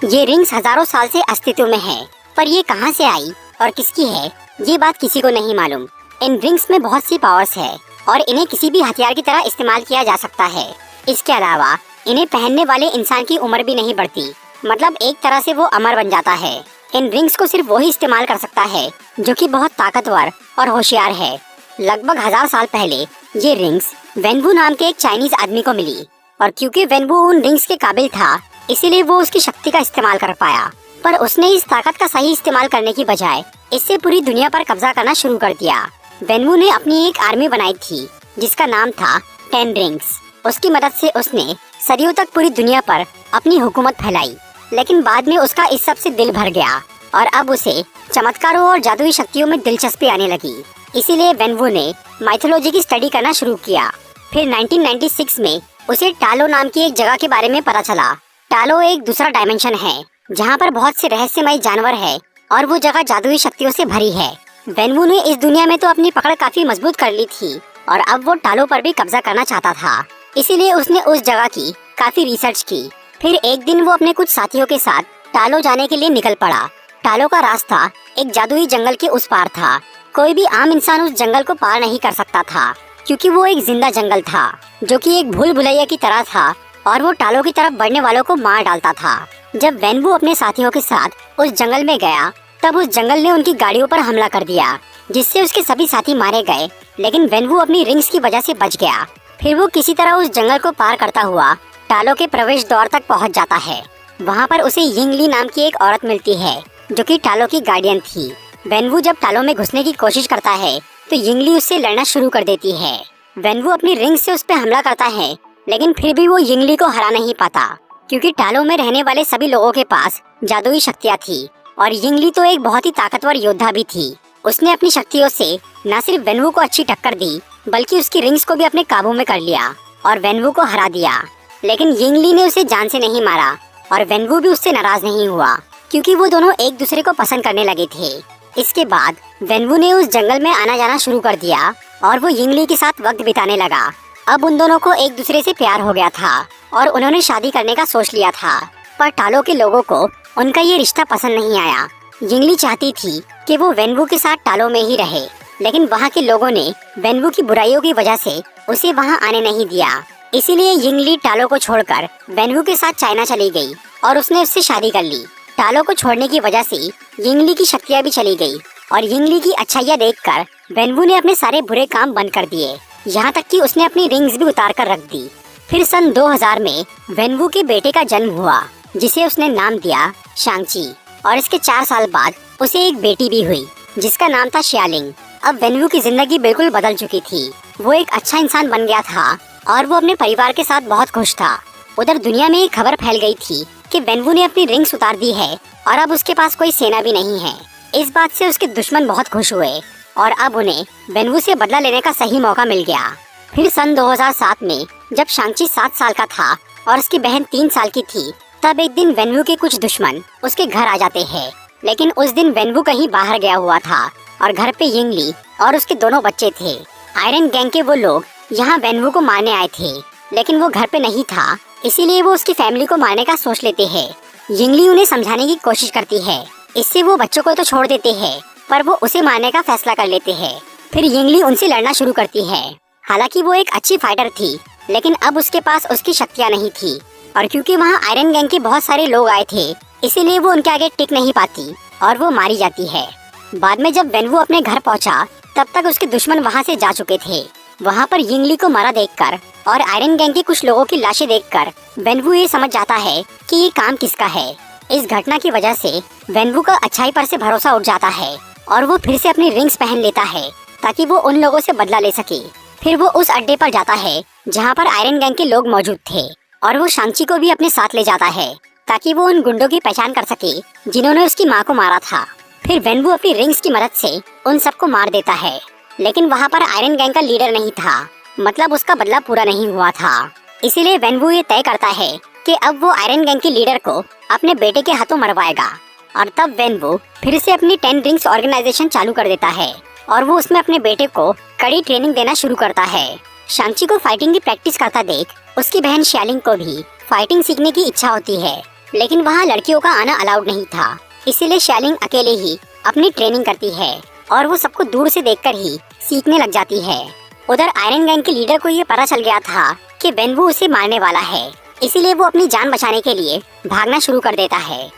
ये रिंग्स हजारों साल से अस्तित्व में है, पर ये कहाँ से आई और किसकी है, ये बात किसी को नहीं मालूम। इन रिंग्स में बहुत सी पावर्स है और इन्हें किसी भी हथियार की तरह इस्तेमाल किया जा सकता है। इसके अलावा इन्हें पहनने वाले इंसान की उम्र भी नहीं बढ़ती, मतलब एक तरह से वो अमर बन जाता है। इन रिंग्स को सिर्फ वही इस्तेमाल कर सकता है जो कि बहुत ताकतवर और होशियार है। लगभग 1000 साल पहले ये रिंग्स वेनवू नाम के एक चाइनीज आदमी को मिली, और क्योंकि वेनवू उन रिंग्स के काबिल था, इसीलिए वो उसकी शक्ति का इस्तेमाल कर पाया। पर उसने इस ताकत का सही इस्तेमाल करने की बजाय इससे पूरी दुनिया पर कब्जा करना शुरू कर दिया। वेनवू ने अपनी एक आर्मी बनाई थी जिसका नाम था 10 रिंग्स। उसकी मदद से उसने सदियों तक पूरी दुनिया पर अपनी हुकूमत फैलाई, लेकिन बाद में उसका इस सब से दिल भर गया और अब उसे चमत्कारों और जादुई शक्तियों में दिलचस्पी आने लगी। इसीलिए वेनवू ने माइथोलॉजी की स्टडी करना शुरू किया। फिर 1996 में उसे टालो नाम की एक जगह के बारे में पता चला। टालो एक दूसरा डायमेंशन है जहाँ पर बहुत से रहस्यमय जानवर है और वो जगह जादुई शक्तियों से भरी है। वेनवू ने इस दुनिया में तो अपनी पकड़ काफी मजबूत कर ली थी और अब वो टालो पर भी कब्जा करना चाहता था। इसीलिए उसने उस जगह की काफी रिसर्च की। फिर एक दिन वो अपने कुछ साथियों के साथ टालो जाने के लिए निकल पड़ा। टालो का रास्ता एक जादुई जंगल के उस पार था। कोई भी आम इंसान उस जंगल को पार नहीं कर सकता था, क्योंकि वो एक जिंदा जंगल था जो कि एक भूल भुलैया की तरह था और वो टालो की तरफ बढ़ने वालों को मार डालता था। जब वेनवू अपने साथियों के साथ उस जंगल में गया, तब उस जंगल ने उनकी गाड़ियों पर हमला कर दिया, जिससे उसके सभी साथी मारे गए, लेकिन वेनवू अपनी रिंग्स की वजह से बच गया। फिर वो किसी तरह उस जंगल को पार करता हुआ टालो के प्रवेश द्वार तक पहुंच जाता है। वहाँ पर उसे यिंगली नाम की एक औरत मिलती है जो कि टालो की गार्डियन थी। वेनवू जब टालो में घुसने की कोशिश करता है तो यिंगली उससे लड़ना शुरू कर देती है। वेनवू अपनी रिंग से उस पर हमला करता है, लेकिन फिर भी वो यिंगली को हरा नहीं पाता, क्योंकि टालो में रहने वाले सभी लोगों के पास जादुई शक्तियाँ थी और यिंगली तो एक बहुत ही ताकतवर योद्धा भी थी। उसने अपनी शक्तियों से न सिर्फ वेनवू को अच्छी टक्कर दी, बल्कि उसकी रिंग्स को भी अपने काबू में कर लिया और वेनवू को हरा दिया। लेकिन यिंगली ने उसे जान से नहीं मारा और वेनवू भी उससे नाराज नहीं हुआ, क्योंकि वो दोनों एक दूसरे को पसंद करने लगे थे। इसके बाद वेनवू ने उस जंगल में आना जाना शुरू कर दिया और वो यिंगली के साथ वक्त बिताने लगा। अब उन दोनों को एक दूसरे से प्यार हो गया था और उन्होंने शादी करने का सोच लिया था। पर टालो के लोगों को उनका ये रिश्ता पसंद नहीं आया। यिंगली चाहती थी कि वो वेनवू के साथ टालो में ही रहे, लेकिन वहाँ के लोगों ने वेनवू की बुराइयों की वजह से उसे वहाँ आने नहीं दिया। इसीलिए यिंगली टालो को छोड़कर वेनवू के साथ चाइना चली गई और उसने उससे शादी कर ली। टालो को छोड़ने की वजह से यिंगली की शक्तियाँ भी चली गई और यिंगली की अच्छाइयाँ देखकर वेनवू ने अपने सारे बुरे काम बंद कर दिए, यहाँ तक कि उसने अपनी रिंग्स भी उतार कर रख दी। फिर सन 2000 में वेनवू के बेटे का जन्म हुआ, जिसे उसने नाम दिया शांगची, और इसके 4 साल बाद उसे एक बेटी भी हुई जिसका नाम था शियालिंग। अब वेनवू की जिंदगी बिल्कुल बदल चुकी थी। वो एक अच्छा इंसान बन गया था और वो अपने परिवार के साथ बहुत खुश था। उधर दुनिया में एक खबर फैल गई थी कि वेनवू ने अपनी रिंग्स उतार दी है और अब उसके पास कोई सेना भी नहीं है। इस बात से उसके दुश्मन बहुत खुश हुए और अब उन्हें वेनवू से बदला लेने का सही मौका मिल गया। फिर सन 2007 में जब शांगची 7 साल का था और उसकी बहन 3 साल की थी, तब एक दिन वेनवू के कुछ दुश्मन उसके घर आ जाते हैं। लेकिन उस दिन वेनवू कहीं बाहर गया हुआ था और घर पे यिंगली और उसके दोनों बच्चे थे। आयरन गैंग के वो लोग यहाँ वेनवू को मारने आए थे, लेकिन वो घर पे नहीं था, इसीलिए वो उसकी फैमिली को मारने का सोच लेते हैं। यिंगली उन्हें समझाने की कोशिश करती है, इससे वो बच्चों को तो छोड़ देते हैं, पर वो उसे मारने का फैसला कर लेते हैं। फिर यिंगली उनसे लड़ना शुरू करती है। हालांकि वो एक अच्छी फाइटर थी, लेकिन अब उसके पास उसकी शक्तियाँ नहीं थी, और क्योंकि वहाँ आयरन गैंग के बहुत सारे लोग आए थे, इसीलिए वो उनके आगे टिक नहीं पाती और वो मारी जाती है। बाद में जब वेनवू अपने घर पहुँचा, तब तक उसके दुश्मन वहाँ से जा चुके थे। वहाँ पर यिंगली को मारा देखकर और आयरन गैंग के कुछ लोगों की लाशें देखकर वेनवू ये समझ जाता है कि ये काम किसका है। इस घटना की वजह से वेनवू का अच्छाई पर से भरोसा उठ जाता है और वो फिर से अपनी रिंग्स पहन लेता है ताकि वो उन लोगों से बदला ले सके। फिर वो उस अड्डे पर जाता है जहाँ पर आयरन गैंग के लोग मौजूद थे और वो शांगची को भी अपने साथ ले जाता है ताकि वो उन गुंडों की पहचान कर सके जिन्होंने उसकी माँ को मारा था। फिर वेनवू अपनी रिंग्स की मदद से उन सबको मार देता है, लेकिन वहाँ पर आयरन गैंग का लीडर नहीं था, मतलब उसका बदला पूरा नहीं हुआ था। इसीलिए वेनवू ये तय करता है कि अब वो आयरन गैंग के लीडर को अपने बेटे के हाथों मरवाएगा। और तब वेनवू फिर से अपनी 10 रिंग्स ऑर्गेनाइजेशन चालू कर देता है और वो उसमें अपने बेटे को कड़ी ट्रेनिंग देना शुरू करता है। शांगची को फाइटिंग की प्रैक्टिस करता देख उसकी बहन शियालिंग को भी फाइटिंग सीखने की इच्छा होती है, लेकिन वहाँ लड़कियों का आना अलाउड नहीं था। इसीलिए शालिंग अकेले ही अपनी ट्रेनिंग करती है और वो सबको दूर से देखकर ही सीखने लग जाती है। उधर आयरन गैंग के लीडर को ये पता चल गया था कि वेनवू उसे मारने वाला है, इसीलिए वो अपनी जान बचाने के लिए भागना शुरू कर देता है।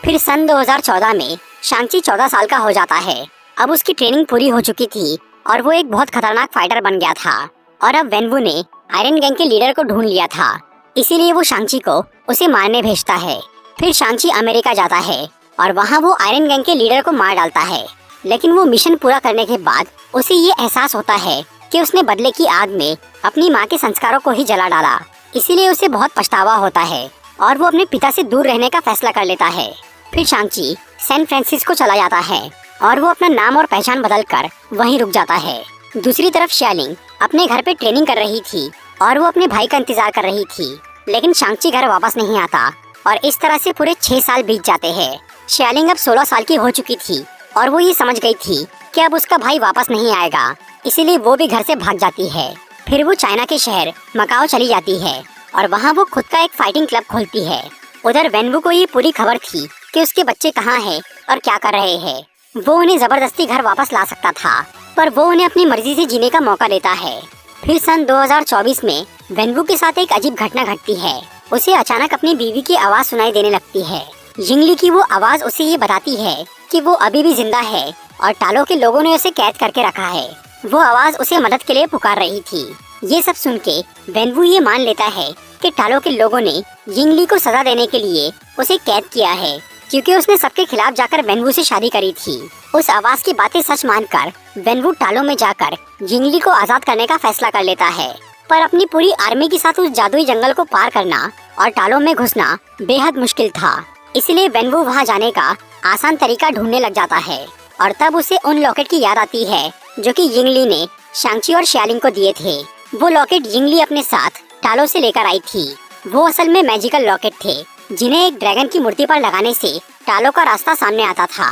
फिर सन 2014 में शांग-ची 14 साल का हो जाता है। अब उसकी ट्रेनिंग पूरी हो चुकी थी और वो एक बहुत खतरनाक फाइटर बन गया था। और अब वेनवू ने आयरन गैंग के लीडर को ढूंढ लिया था, इसीलिए वो शांग-ची को उसे मारने भेजता है। फिर शांग-ची अमेरिका जाता है और वहाँ वो आयरन गैंग के लीडर को मार डालता है। लेकिन वो मिशन पूरा करने के बाद उसे ये एहसास होता है कि उसने बदले की आग में अपनी माँ के संस्कारों को ही जला डाला, इसीलिए उसे बहुत पछतावा होता है और वो अपने पिता से दूर रहने का फैसला कर लेता है। फिर शांग-ची सैन फ्रांसिस्को चला जाता है और वो अपना नाम और पहचान बदलकर वहीं रुक जाता है। दूसरी तरफ शालिंग अपने घर पे ट्रेनिंग कर रही थी और वो अपने भाई का इंतजार कर रही थी, लेकिन शांग-ची घर वापस नहीं आता और इस तरह से पूरे 6 साल बीत जाते हैं। शालिंग अब 16 साल की हो चुकी थी और वो ये समझ गई थी कि अब उसका भाई वापस नहीं आएगा, इसीलिए वो भी घर से भाग जाती है। फिर वो चाइना के शहर मकाओ चली जाती है और वहाँ वो खुद का एक फाइटिंग क्लब खोलती है। उधर वेनवू को ये पूरी खबर थी कि उसके बच्चे कहाँ हैं और क्या कर रहे हैं। वो उन्हें जबरदस्ती घर वापस ला सकता था, पर वो उन्हें अपनी मर्जी से जीने का मौका देता है। फिर सन 2024 में वेनवू के साथ एक अजीब घटना घटती है। उसे अचानक अपनी बीवी की आवाज सुनाई देने लगती है। जिंगली की वो आवाज उसे ये बताती है कि वो अभी भी जिंदा है और टालो के लोगों ने उसे कैद करके रखा है। वो आवाज उसे मदद के लिए पुकार रही थी। ये सब सुन के वेनवू ये मान लेता है कि टालो के लोगों ने जिंगली को सजा देने के लिए उसे कैद किया है, क्योंकि उसने सबके खिलाफ जाकर वेनवू से शादी करी थी। उस आवाज की बातें सच मानकर वेनवू टालो में जाकर जिंगली को आजाद करने का फैसला कर लेता है, पर अपनी पूरी आर्मी के साथ उस जादुई जंगल को पार करना और टालो में घुसना बेहद मुश्किल था। इसलिए वेनवू वहाँ जाने का आसान तरीका ढूंढने लग जाता है और तब उसे उन लॉकेट की याद आती है जो कि जिंगली ने शांग-ची और शालिंग को दिए थे। वो लॉकेट जिंगली अपने साथ टालो से लेकर आई थी। वो असल में मैजिकल लॉकेट थे, जिन्हें एक ड्रैगन की मूर्ति पर लगाने से टालो का रास्ता सामने आता था।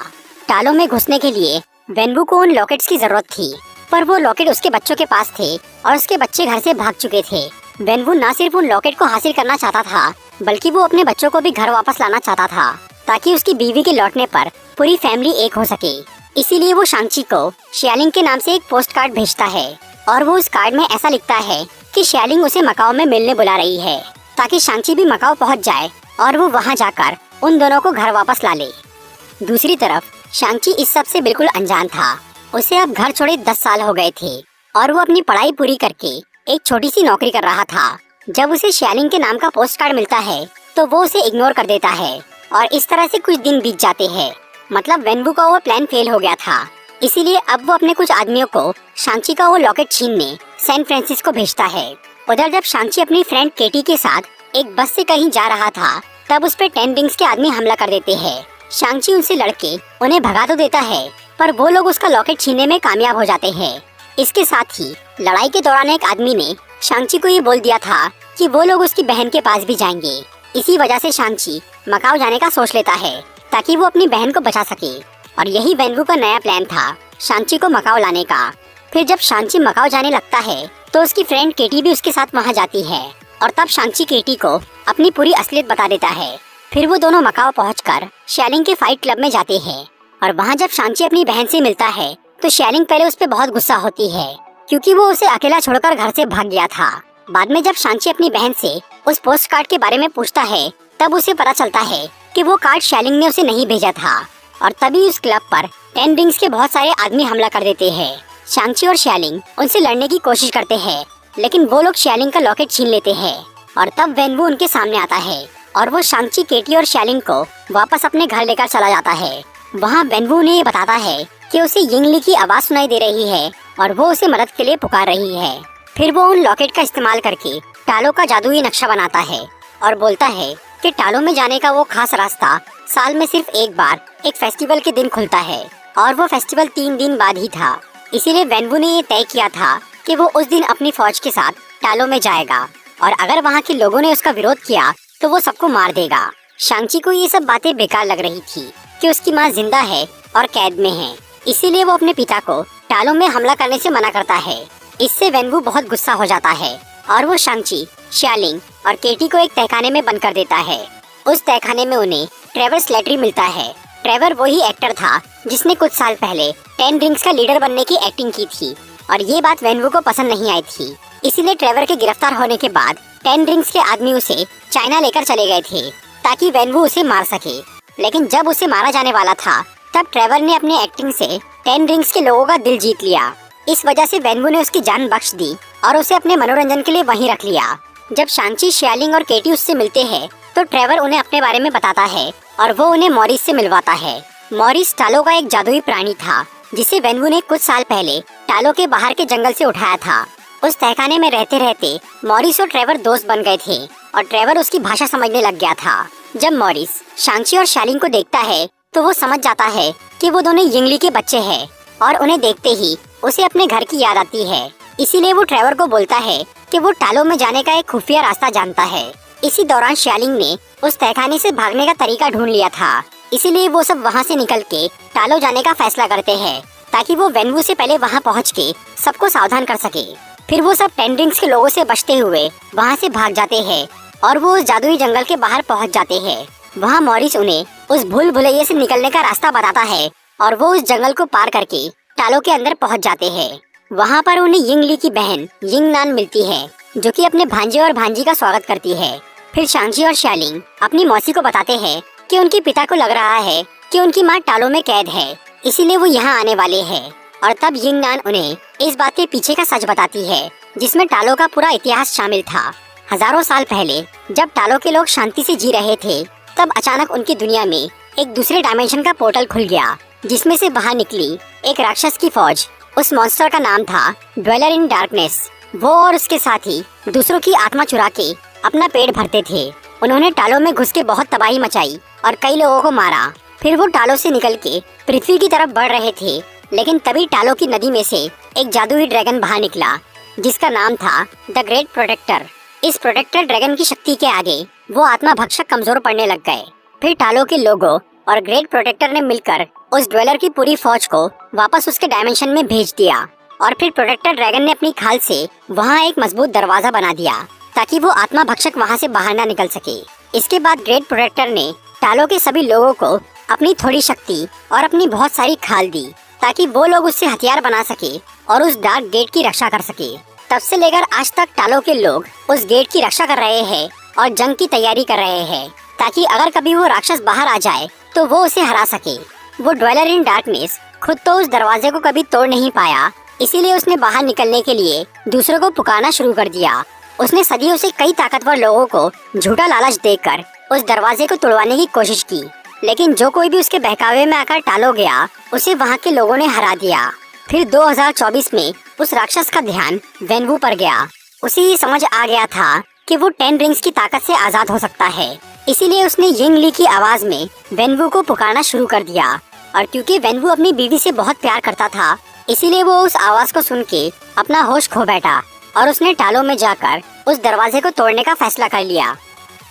टालो में घुसने के लिए वेनवू को उन लॉकेट्स की जरूरत थी, पर वो लॉकेट उसके बच्चों के पास थे और उसके बच्चे घर से भाग चुके थे। वेनवू न सिर्फ उन लॉकेट को हासिल करना चाहता था, बल्कि वो अपने बच्चों को भी घर वापस लाना चाहता था, ताकि उसकी बीवी के लौटने पर पूरी फैमिली एक हो सके। इसीलिए वो शांग-ची को शालिंग के नाम से एक पोस्ट कार्ड भेजता है और वो उस कार्ड में ऐसा लिखता है कि शालिंग उसे मकाओ में मिलने बुला रही है, ताकि शांग-ची भी मकाओ पहुंच जाए और वो वहां जाकर उन दोनों को घर वापस ला ले। दूसरी तरफ शांग-ची इस सब से बिल्कुल अनजान था। उसे अब घर छोड़े 10 साल हो गए थे और वो अपनी पढ़ाई पूरी करके एक छोटी सी नौकरी कर रहा था। जब उसे शालिंग के नाम का पोस्ट कार्ड मिलता है तो वो उसे इग्नोर कर देता है और इस तरह से कुछ दिन बीत जाते हैं। मतलब वेनवू का वो प्लान फेल हो गया था, इसीलिए अब वो अपने कुछ आदमियों को शांग-ची का वो लॉकेट छीनने सैन फ्रांसिस्को भेजता है। उधर जब शांग-ची अपनी फ्रेंड केटी के साथ एक बस से कहीं जा रहा था, तब उस पे 10 रिंग्स के आदमी हमला कर देते हैं। शांग-ची उनसे लड़के उन्हें भगा तो देता है, पर वो लोग उसका लॉकेट छीनने में कामयाब हो जाते हैं। इसके साथ ही लड़ाई के दौरान एक आदमी ने शांग-ची को ये बोल दिया था कि वो लोग उसकी बहन के पास भी जाएंगे। इसी वजह से शांग-ची मकाओ जाने का सोच लेता है, ताकि वो अपनी बहन को बचा सके। और यही वेनवू का नया प्लान था, शांग-ची को मकाओ लाने का। फिर जब शांग-ची मकाओ जाने लगता है तो उसकी फ्रेंड केटी भी उसके साथ वहाँ जाती है और तब शांग-ची केटी को अपनी पूरी असलियत बता देता है। फिर वो दोनों मकाओ पहुंचकर शालिंग के फाइट क्लब में जाते हैं और वहाँ जब शांग-ची अपनी बहन से मिलता है तो शालिंग पहले उस पर बहुत गुस्सा होती है, क्योंकि वो उसे अकेला छोड़कर घर से भाग गया था। बाद में जब शांग-ची अपनी बहन से उस पोस्ट कार्ड के बारे में पूछता है, तब उसे पता चलता है कि वो कार्ड शालिंग ने उसे नहीं भेजा था और तभी उस क्लब पर 10 रिंग्स के बहुत सारे आदमी हमला कर देते हैं। शांग-ची और शालिंग उनसे लड़ने की कोशिश करते हैं, लेकिन वो लोग शालिंग का लॉकेट छीन लेते हैं और तब वेनवू उनके सामने आता है और वो शांग-ची, केटी और शालिंग को वापस अपने घर लेकर चला जाता है। वहाँ वेनवू उन्हें ये बताता है कि उसे यिंगली की आवाज सुनाई दे रही है और वो उसे मदद के लिए पुकार रही है। फिर वो उन लॉकेट का इस्तेमाल करके टालो का जादुई नक्शा बनाता है और बोलता है कि टालो में जाने का वो खास रास्ता साल में सिर्फ एक बार एक फेस्टिवल के दिन खुलता है और वो फेस्टिवल 3 दिन बाद ही था। इसीलिए वेनवू ने ये तय किया था कि वो उस दिन अपनी फौज के साथ टालो में जाएगा और अगर वहाँ के लोगों ने उसका विरोध किया तो वो सबको मार देगा। शांग-ची को ये सब बातें बेकार लग रही थी कि उसकी माँ जिंदा है और कैद में है, इसीलिए वो अपने पिता को टालो में हमला करने से मना करता है। इससे वेनवू बहुत गुस्सा हो जाता है और वो शांग-ची, शालिंग और केटी को एक तहखाने में बंद कर देता है। उस तहखाने में उन्हें ट्रेवर स्लेटरी मिलता है। ट्रेवर वही एक्टर था जिसने कुछ साल पहले 10 रिंग्स का लीडर बनने की एक्टिंग की थी और ये बात वेनवू को पसंद नहीं आई थी। इसीलिए ट्रेवर के गिरफ्तार होने के बाद 10 रिंग्स के आदमी उसे चाइना लेकर चले गए थे ताकि वेनवू उसे मार सके। लेकिन जब उसे मारा जाने वाला था तब ट्रेवर ने अपनी एक्टिंग से 10 रिंग्स के लोगों का दिल जीत लिया। इस वजह से वेनवू ने उसकी जान बख्श दी और उसे अपने मनोरंजन के लिए वहीं रख लिया। जब शांची, शियालिंग और केटी उससे मिलते हैं तो ट्रेवर उन्हें अपने बारे में बताता है और वो उन्हें मॉरिस से मिलवाता है। मॉरिस टालो का एक जादुई प्राणी था जिसे वेनवू ने कुछ साल पहले टालो के बाहर के जंगल से उठाया था। उस तहखाने में रहते रहते मॉरिस और ट्रेवर दोस्त बन गए थे और ट्रेवर उसकी भाषा समझने लग गया था। जब मॉरिस शांची और शालिंग को देखता है तो वो समझ जाता है कि वो दोनों यिंगली के बच्चे हैं और उन्हें देखते ही उसे अपने घर की याद आती है। इसीलिए वो ट्रेवर को बोलता है कि वो टालो में जाने का एक खुफिया रास्ता जानता है। इसी दौरान शालिंग ने उस तहखाने से भागने का तरीका ढूंढ लिया था। इसीलिए वो सब वहाँ से निकल के टालो जाने का फैसला करते हैं ताकि वो वेनवू से पहले वहाँ पहुँच के सबको सावधान कर सके। फिर वो सब 10 रिंग्स के लोगों से बचते हुए वहाँ से भाग जाते हैं और वो उस जादुई जंगल के बाहर पहुँच जाते हैं। वहाँ मॉरिस उन्हें उस भूल भुलैया से निकलने का रास्ता बताता है और वो उस जंगल को पार करके टालो के अंदर पहुँच जाते हैं। वहाँ पर उन्हें यिंगली की बहन यिंग नान मिलती है जो कि अपने भांजे और भांजी का स्वागत करती है। फिर शांची और शालिंग अपनी मौसी को बताते हैं कि उनके पिता को लग रहा है कि उनकी माँ टालो में कैद है, इसीलिए वो यहाँ आने वाले हैं। और तब यिंग नान उन्हें इस बात के पीछे का सच बताती है जिसमें टालो का पूरा इतिहास शामिल था। हजारों साल पहले जब टालो के लोग शांति से जी रहे थे तब अचानक उनकी दुनिया में एक दूसरे डायमेंशन का पोर्टल खुल गया जिसमें से बाहर निकली एक राक्षस की फौज। उस मॉन्स्टर का नाम था ड्वेलर इन डार्कनेस। वो और उसके साथी दूसरों की आत्मा चुरा के अपना पेट भरते थे। उन्होंने टालो में घुस के बहुत तबाही मचाई और कई लोगों को मारा। फिर वो टालो से निकल के पृथ्वी की तरफ बढ़ रहे थे, लेकिन तभी टालो की नदी में से एक जादुई ड्रैगन बाहर निकला जिसका नाम था द ग्रेट प्रोटेक्टर। इस प्रोटेक्टर ड्रैगन की शक्ति के आगे वो आत्मा भक्षक कमजोर पड़ने लग गए। फिर टालो के लोगों और ग्रेट प्रोटेक्टर ने मिलकर उस ड्वेलर की पूरी फौज को वापस उसके डायमेंशन में भेज दिया और फिर प्रोटेक्टर ड्रैगन ने अपनी खाल से वहाँ एक मजबूत दरवाजा बना दिया ताकि वो आत्मा भक्षक वहाँ से बाहर ना निकल सके। इसके बाद ग्रेट प्रोटेक्टर ने टालो के सभी लोगों को अपनी थोड़ी शक्ति और अपनी बहुत सारी खाल दी ताकि वो लोग उससे हथियार बना सके और उस डार्क गेट की रक्षा कर सके। तब से लेकर आज तक टालो के लोग उस गेट की रक्षा कर रहे हैं और जंग की तैयारी कर रहे हैं ताकि अगर कभी वो राक्षस बाहर आ जाए तो वो उसे हरा सके। वो ड्वेलर इन डार्कनेस खुद तो उस दरवाजे को कभी तोड़ नहीं पाया, इसीलिए उसने बाहर निकलने के लिए दूसरों को पुकारना शुरू कर दिया। उसने सदियों से कई ताकतवर लोगों को झूठा लालच देकर उस दरवाजे को तोड़वाने की कोशिश की, लेकिन जो कोई भी उसके बहकावे में आकर टालो गया उसे वहाँ के लोगों ने हरा दिया। फिर 2024 में उस राक्षस का ध्यान वेनवू पर गया। उसे ये समझ आ गया था कि वो 10 रिंग्स की ताकत से आजाद हो सकता है, इसीलिए उसने यिंगली की आवाज में वेनवू को पुकारना शुरू कर दिया। और क्योंकि वेनवू अपनी बीवी से बहुत प्यार करता था, इसीलिए वो उस आवाज को सुन के अपना होश खो बैठा और उसने टालो में जाकर उस दरवाजे को तोड़ने का फैसला कर लिया।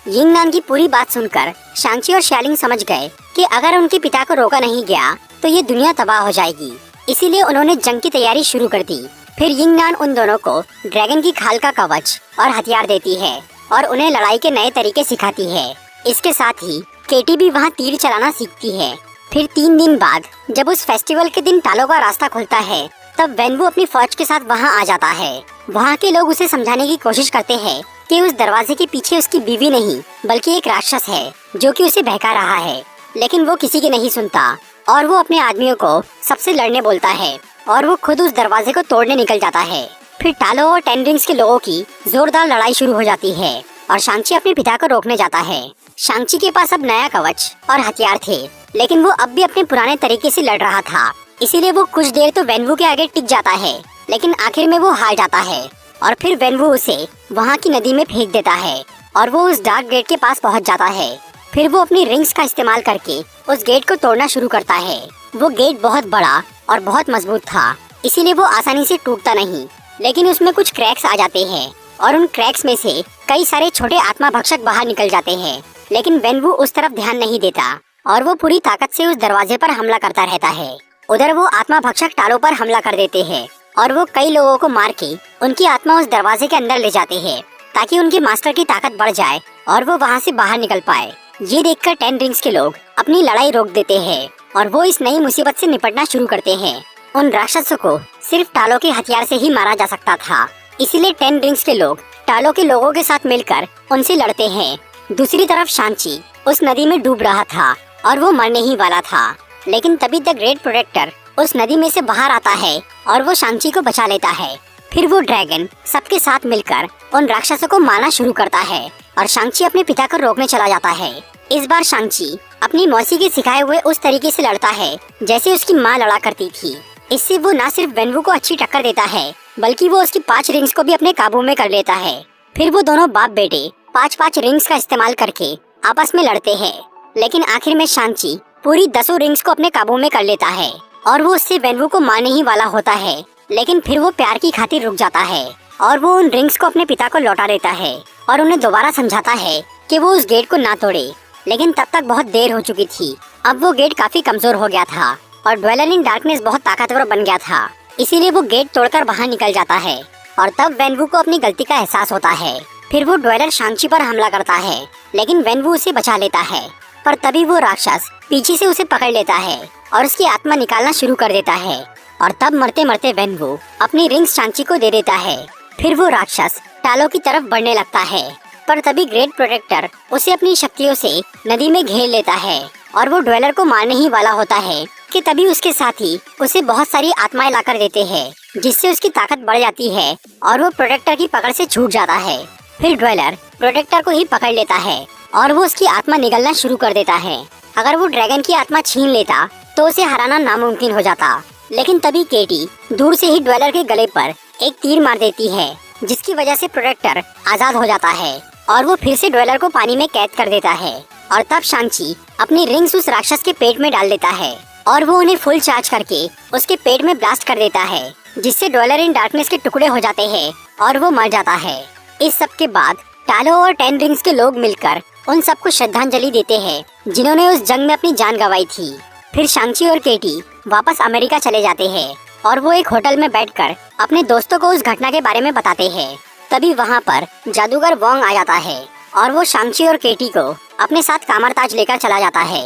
यिंग नान की पूरी बात सुनकर शांची और शालिंग समझ गए कि अगर उनके पिता को रोका नहीं गया तो ये दुनिया तबाह हो जाएगी, इसीलिए उन्होंने जंग की तैयारी शुरू कर दी। फिर यिंग नान उन दोनों को ड्रैगन की खाल का कवच और हथियार देती है और उन्हें लड़ाई के नए तरीके सिखाती है। इसके साथ ही केटी भी वहाँ तीर चलाना सीखती है। फिर 3 दिन बाद जब उस फेस्टिवल के दिन टालो का रास्ता खुलता है तब वेनवू अपनी फौज के साथ वहाँ आ जाता है। वहाँ के लोग उसे समझाने की कोशिश करते हैं कि उस दरवाजे के पीछे उसकी बीवी नहीं बल्कि एक राक्षस है जो कि उसे बहका रहा है, लेकिन वो किसी की नहीं सुनता और वो अपने आदमियों को सबसे लड़ने बोलता है और वो खुद उस दरवाजे को तोड़ने निकल जाता है। फिर टालो और 10 रिंग्स के लोगों की जोरदार लड़ाई शुरू हो जाती है और शांची अपने पिता को रोकने जाता है। शांची के पास अब नया कवच और हथियार थे, लेकिन वो अब भी अपने पुराने तरीके से लड़ रहा था, इसीलिए वो कुछ देर तो वेनवू के आगे टिक जाता है, लेकिन आखिर में वो हार जाता है और फिर वेनवू उसे वहाँ की नदी में फेंक देता है और वो उस डार्क गेट के पास पहुँच जाता है। फिर वो अपनी रिंग्स का इस्तेमाल करके उस गेट को तोड़ना शुरू करता है। वो गेट बहुत बड़ा और बहुत मजबूत था, इसीलिए वो आसानी से टूटता नहीं, लेकिन उसमें कुछ क्रैक्स आ जाते हैं और उन क्रैक्स में से कई सारे छोटे आत्मा भक्षक बाहर निकल जाते हैं। लेकिन वेनवू उस तरफ ध्यान नहीं देता और वो पूरी ताकत से उस दरवाजे पर हमला करता रहता है। उधर वो आत्मा भक्षक टालो पर हमला कर देते हैं और वो कई लोगों को मार के उनकी आत्मा उस दरवाजे के अंदर ले जाते हैं ताकि उनके मास्टर की ताकत बढ़ जाए और वो वहाँ से बाहर निकल पाए। ये देखकर 10 रिंग्स के लोग अपनी लड़ाई रोक देते हैं और वो इस नई मुसीबत से निपटना शुरू करते हैं। उन राक्षसों को सिर्फ टालो के हथियार से ही मारा जा सकता था, इसीलिए 10 रिंग्स के लोग टालो के लोगों के साथ मिलकर उनसे लड़ते हैं। दूसरी तरफ शांची उस नदी में डूब रहा था और वो मरने ही वाला था, लेकिन तभी द ग्रेट प्रोटेक्टर उस नदी में से बाहर आता है और वो शांची को बचा लेता है। फिर वो ड्रैगन सबके साथ मिलकर उन राक्षसों को मारना शुरू करता है और शांची अपने पिता को रोकने चला जाता है। इस बार शांची अपनी मौसी के सिखाए हुए उस तरीके से लड़ता है जैसे उसकी माँ लड़ा करती थी। इससे वो न सिर्फ वेनवू को अच्छी टक्कर देता है, बल्कि वो उसकी 5 रिंग्स को भी अपने काबू में कर लेता है। फिर वो दोनों बाप बेटे 5-5 रिंग्स का इस्तेमाल करके आपस में लड़ते हैं, लेकिन आखिर में शांची पूरी 10 रिंग्स को अपने काबू में कर लेता है और वो उससे वेनवू को मारने ही वाला होता है। लेकिन फिर वो प्यार की खातिर रुक जाता है और वो उन रिंग्स को अपने पिता को लौटा देता है और उन्हें दोबारा समझाता है कि वो उस गेट को ना तोड़े। लेकिन तब तक बहुत देर हो चुकी थी। अब वो गेट काफी कमजोर हो गया था और ड्वेलर इन डार्कनेस बहुत ताकतवर बन गया था, इसीलिए वो गेट तोड़कर बाहर निकल जाता है और तब वेनवू को अपनी गलती का एहसास होता है। फिर वो ड्वेलर शांची पर हमला करता है, लेकिन वेनवू उसे बचा लेता है। पर तभी वो राक्षस पीछे से उसे पकड़ लेता है और उसकी आत्मा निकालना शुरू कर देता है और तब मरते मरते वेनवू अपनी रिंग्स शांची को दे देता है। फिर वो राक्षस टालो की तरफ बढ़ने लगता है, पर तभी ग्रेट प्रोटेक्टर उसे अपनी शक्तियों से नदी में घेर लेता है और वो ड्वेलर को मारने ही वाला होता है कि तभी उसके साथी उसे बहुत सारी आत्माएं लाकर देते हैं, जिससे उसकी ताकत बढ़ जाती है और वो प्रोटेक्टर की पकड़ से छूट जाता है। फिर ड्वेलर प्रोटेक्टर को ही पकड़ लेता है और वो उसकी आत्मा निगलना शुरू कर देता है। अगर वो ड्रैगन की आत्मा छीन लेता तो उसे हराना नामुमकिन हो जाता, लेकिन तभी केटी दूर से ही ड्वेलर के गले पर एक तीर मार देती है, जिसकी वजह से प्रोटेक्टर आजाद हो जाता है और वो फिर से ड्वेलर को पानी में कैद कर देता है। और तब शांची अपनी रिंग्स उस राक्षस के पेट में डाल देता है और वो उन्हें फुल चार्ज करके उसके पेट में ब्लास्ट कर देता है, जिससे ड्वेलर इन डार्कनेस के टुकड़े हो जाते हैं और वो मर जाता है। इस सब के बाद टालो और 10 रिंग्स के लोग मिलकर उन सबको श्रद्धांजलि देते हैं जिन्होंने उस जंग में अपनी जान गंवाई थी। फिर शांची और केटी वापस अमेरिका चले जाते हैं और वो एक होटल में बैठकर अपने दोस्तों को उस घटना के बारे में बताते हैं। तभी वहाँ पर जादूगर वोंग आ जाता है और वो शांची और केटी को अपने साथ कामरताज लेकर चला जाता है।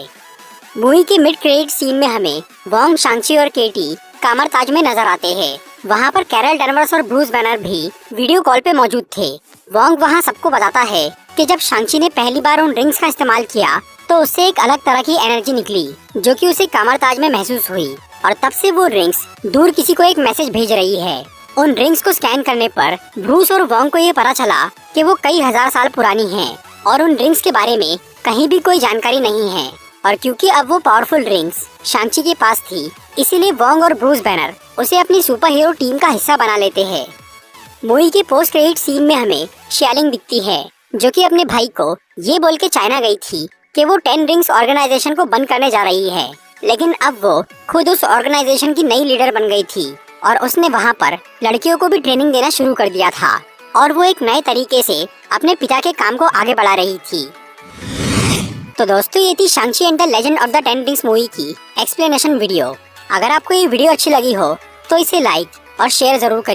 मूवी के मिड क्रेडिट सीन में हमें वोंग, शांची और केटी कामरताज में नजर आते हैं। वहाँ पर कैरल डैनवर्स और ब्रूस बैनर भी वीडियो कॉल पे मौजूद थे। वोंग वहाँ सबको बताता है कि जब शांची ने पहली बार उन रिंग्स का इस्तेमाल किया तो उससे एक अलग तरह की एनर्जी निकली जो कि उसे कामरताज में महसूस हुई और तब से वो रिंग्स दूर किसी को एक मैसेज भेज रही है। उन रिंग्स को स्कैन करने पर ब्रूस और वोंग को ये पता चला कि वो कई हजार साल पुरानी हैं और उन रिंग्स के बारे में कहीं भी कोई जानकारी नहीं है। और क्योंकि अब वो पावरफुल रिंग्स शांची के पास थी, इसीलिए वोंग और ब्रूस बैनर उसे अपनी सुपर हीरो टीम का हिस्सा बना लेते हैं। मूवी के पोस्ट क्रेडिट सीन में हमें शियालिंग दिखती है जो कि अपने भाई को ये बोल के चाइना गई थी कि वो 10 रिंग्स ऑर्गेनाइजेशन को बंद करने जा रही है, लेकिन अब वो खुद उस ऑर्गेनाइजेशन की नई लीडर बन गई थी और उसने वहाँ पर लड़कियों को भी ट्रेनिंग देना शुरू कर दिया था और वो एक नए तरीके से अपने पिता के काम को आगे बढ़ा रही थी। तो दोस्तों, ये थी शांची and the legend of the 10 rings movie की एक्सप्लेनेशन वीडियो। अगर आपको ये वीडियो अच्छी लगी हो तो इसे लाइक और शेयर जरूर करिए।